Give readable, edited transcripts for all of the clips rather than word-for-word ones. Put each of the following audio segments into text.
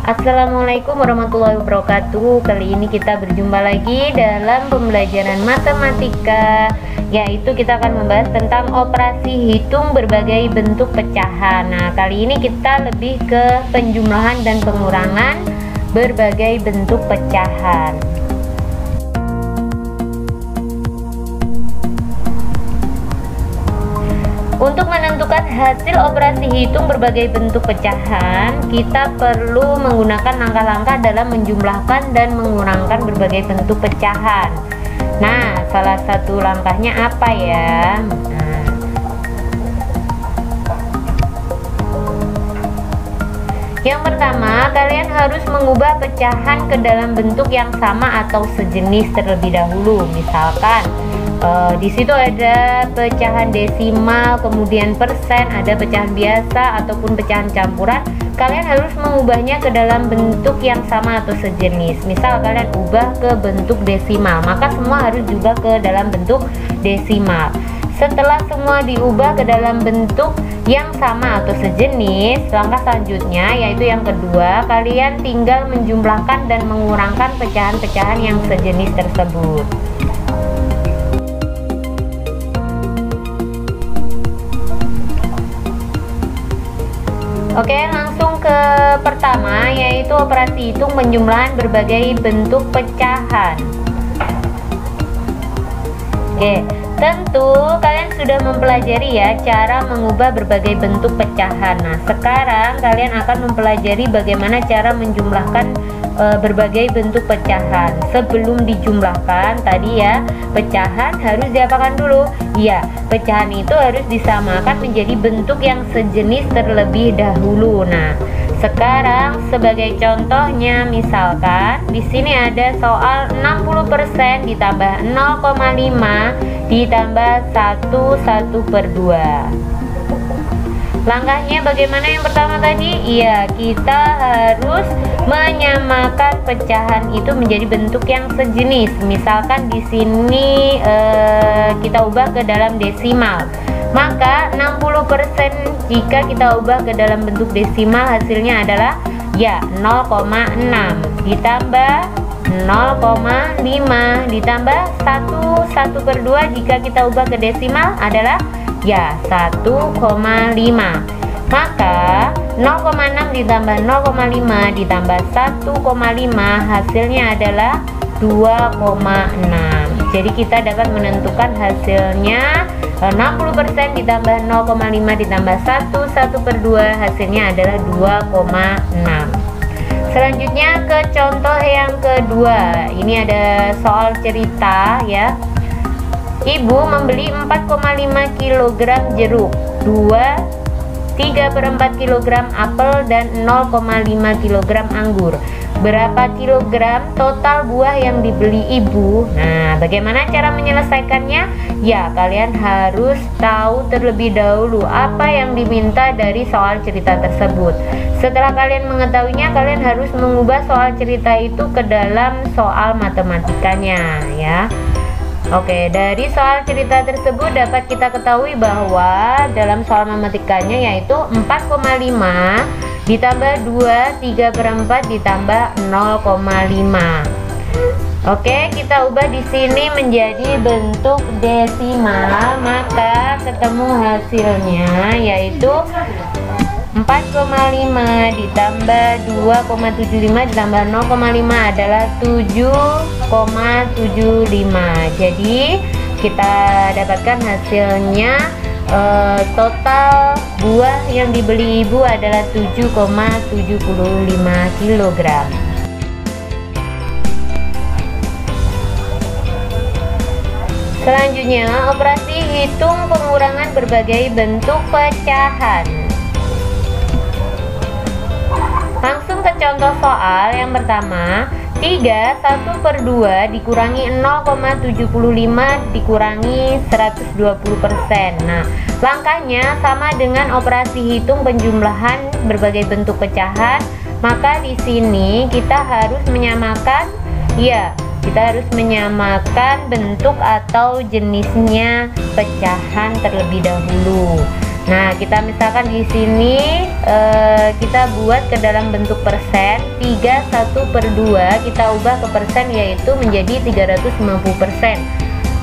Assalamualaikum warahmatullahi wabarakatuh. Kali ini kita berjumpa lagi dalam pembelajaran matematika, yaitu kita akan membahas tentang operasi hitung berbagai bentuk pecahan. Nah, kali ini kita lebih ke penjumlahan dan pengurangan berbagai bentuk pecahan. Untuk menentukan hasil operasi hitung berbagai bentuk pecahan, kita perlu menggunakan langkah-langkah dalam menjumlahkan dan mengurangkan berbagai bentuk pecahan. Nah, salah satu langkahnya apa ya? Yang pertama, kalian harus mengubah pecahan ke dalam bentuk yang sama atau sejenis terlebih dahulu. Misalkan di situ ada pecahan desimal, kemudian persen, ada pecahan biasa ataupun pecahan campuran. Kalian harus mengubahnya ke dalam bentuk yang sama atau sejenis. Misal kalian ubah ke bentuk desimal, maka semua harus juga ke dalam bentuk desimal. Setelah semua diubah ke dalam bentuk yang sama atau sejenis, langkah selanjutnya yaitu yang kedua, kalian tinggal menjumlahkan dan mengurangkan pecahan-pecahan yang sejenis tersebut. Oke, langsung ke pertama, yaitu operasi hitung penjumlahan berbagai bentuk pecahan. Oke, tentu kalian sudah mempelajari ya cara mengubah berbagai bentuk pecahan. Nah, sekarang kalian akan mempelajari bagaimana cara menjumlahkan berbagai bentuk pecahan. Sebelum dijumlahkan tadi ya, pecahan harus diapakan dulu? Ya, pecahan itu harus disamakan menjadi bentuk yang sejenis terlebih dahulu. Nah, sekarang sebagai contohnya, misalkan di sini ada soal 60% ditambah 0,5 ditambah 1/2. Langkahnya bagaimana yang pertama tadi? Iya, kita harus menyamakan pecahan itu menjadi bentuk yang sejenis. Misalkan di sini kita ubah ke dalam desimal. Maka 60% jika kita ubah ke dalam bentuk desimal, hasilnya adalah ya 0,6 ditambah 0,5 ditambah 1/2. Jika kita ubah ke desimal adalah ya 1,5. Maka 0,6 ditambah 0,5 ditambah 1,5 hasilnya adalah 2,6. Jadi kita dapat menentukan hasilnya 60% ditambah 0,5 ditambah 1/2 hasilnya adalah 2,6. Selanjutnya ke contoh yang kedua. Ini ada soal cerita ya. Ibu membeli 4,5 kg jeruk, 3/4 kg apel, dan 0,5 kg anggur. Berapa kilogram total buah yang dibeli ibu? Nah, bagaimana cara menyelesaikannya? Ya, kalian harus tahu terlebih dahulu apa yang diminta dari soal cerita tersebut. Setelah kalian mengetahuinya, kalian harus mengubah soal cerita itu ke dalam soal matematikanya ya. Oke, dari soal cerita tersebut dapat kita ketahui bahwa dalam soal matematikanya yaitu 4,5 ditambah 2 3/4 ditambah 0,5. Oke, kita ubah di sini menjadi bentuk desimal, maka ketemu hasilnya yaitu 4,5 ditambah 2,75 ditambah 0,5 adalah 7,75. Jadi kita dapatkan hasilnya total buah yang dibeli ibu adalah 7,75 kg. Selanjutnya, operasi hitung pengurangan berbagai bentuk pecahan. Langsung ke contoh soal yang pertama. 1/2 dikurangi 0,75 dikurangi 120%. Nah, langkahnya sama dengan operasi hitung penjumlahan berbagai bentuk pecahan. Maka di sini kita harus menyamakan, ya, kita harus menyamakan bentuk atau jenisnya pecahan terlebih dahulu. Nah, kita misalkan di sini kita buat ke dalam bentuk persen. 31/2 kita ubah ke persen, yaitu menjadi 350%.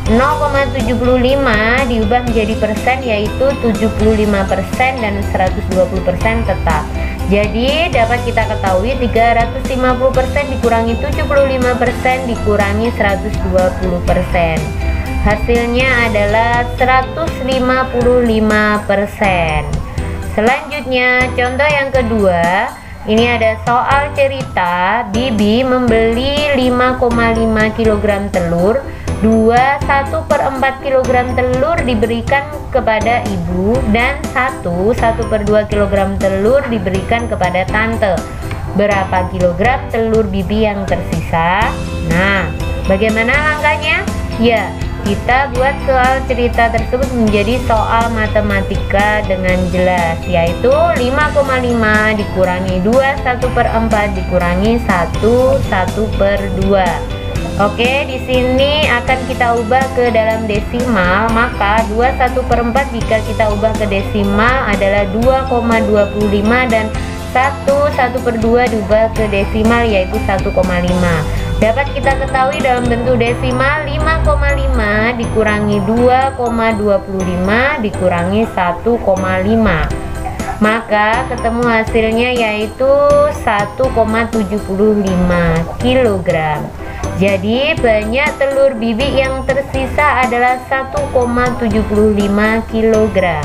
0,75 diubah menjadi persen, yaitu 75%, dan 120% tetap. Jadi dapat kita ketahui 350% dikurangi 75% dikurangi 120%. Hasilnya adalah 155%. Selanjutnya, contoh yang kedua. Ini ada soal cerita Bibi membeli 5,5 kg telur. 1/4 kg telur diberikan kepada ibu dan 1/2 kg telur diberikan kepada tante. Berapa kilogram telur Bibi yang tersisa? Nah, bagaimana langkahnya? Ya, kita buat soal cerita tersebut menjadi soal matematika dengan jelas, yaitu 5,5 dikurangi 2 1/4 dikurangi 1/2. Oke, di sini akan kita ubah ke dalam desimal, maka 2 1/4 jika kita ubah ke desimal adalah 2,25 dan 1/2 diubah ke desimal yaitu 1,5. Dapat kita ketahui dalam bentuk desimal 5,5 dikurangi 2,25 dikurangi 1,5. Maka ketemu hasilnya yaitu 1,75 kg. Jadi banyak telur Bibi yang tersisa adalah 1,75 kg.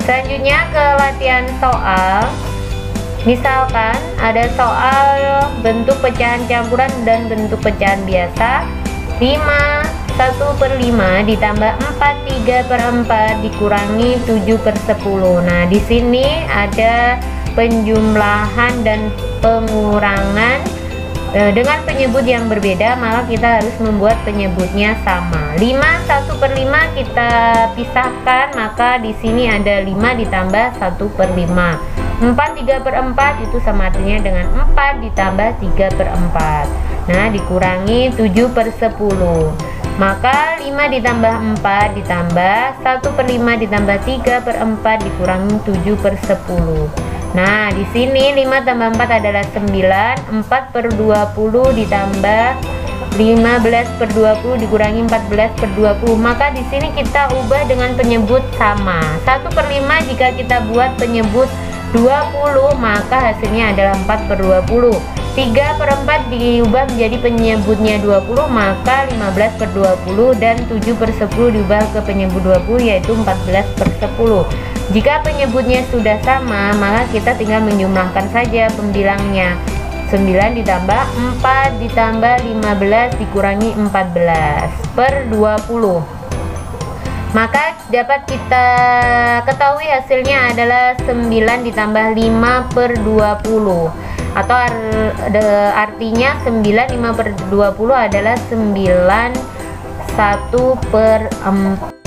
Selanjutnya ke latihan soal. Misalkan ada soal bentuk pecahan campuran dan bentuk pecahan biasa. 5 1/5 ditambah 4 3/4 dikurangi 7/10. Nah, di sini ada penjumlahan dan pengurangan dengan penyebut yang berbeda, maka kita harus membuat penyebutnya sama. 5 1/5 kita pisahkan, maka di sini ada 5 ditambah 1/5. 4 3/4 itu sama artinya dengan 4 ditambah 3/4. Nah, dikurangi 7/10. Maka 5 ditambah 4 ditambah 1/5 ditambah 3/4 dikurangi 7/10. Nah, di sini 5 tambah 4 adalah 9. 4/20 ditambah 15/20 dikurangi 14/20. Maka di sini kita ubah dengan penyebut sama. 1/5 jika kita buat penyebut 20, maka hasilnya adalah 4/20. 3/4 diubah menjadi penyebutnya 20, maka 15/20, dan 7/10 diubah ke penyebut 20 yaitu 14/10. Jika penyebutnya sudah sama, maka kita tinggal menjumlahkan saja pembilangnya. 9 ditambah 4 ditambah 15 dikurangi 14/20. Maka dapat kita ketahui hasilnya adalah 9 ditambah 5/20, atau artinya 9 5/20 adalah 9 1/4.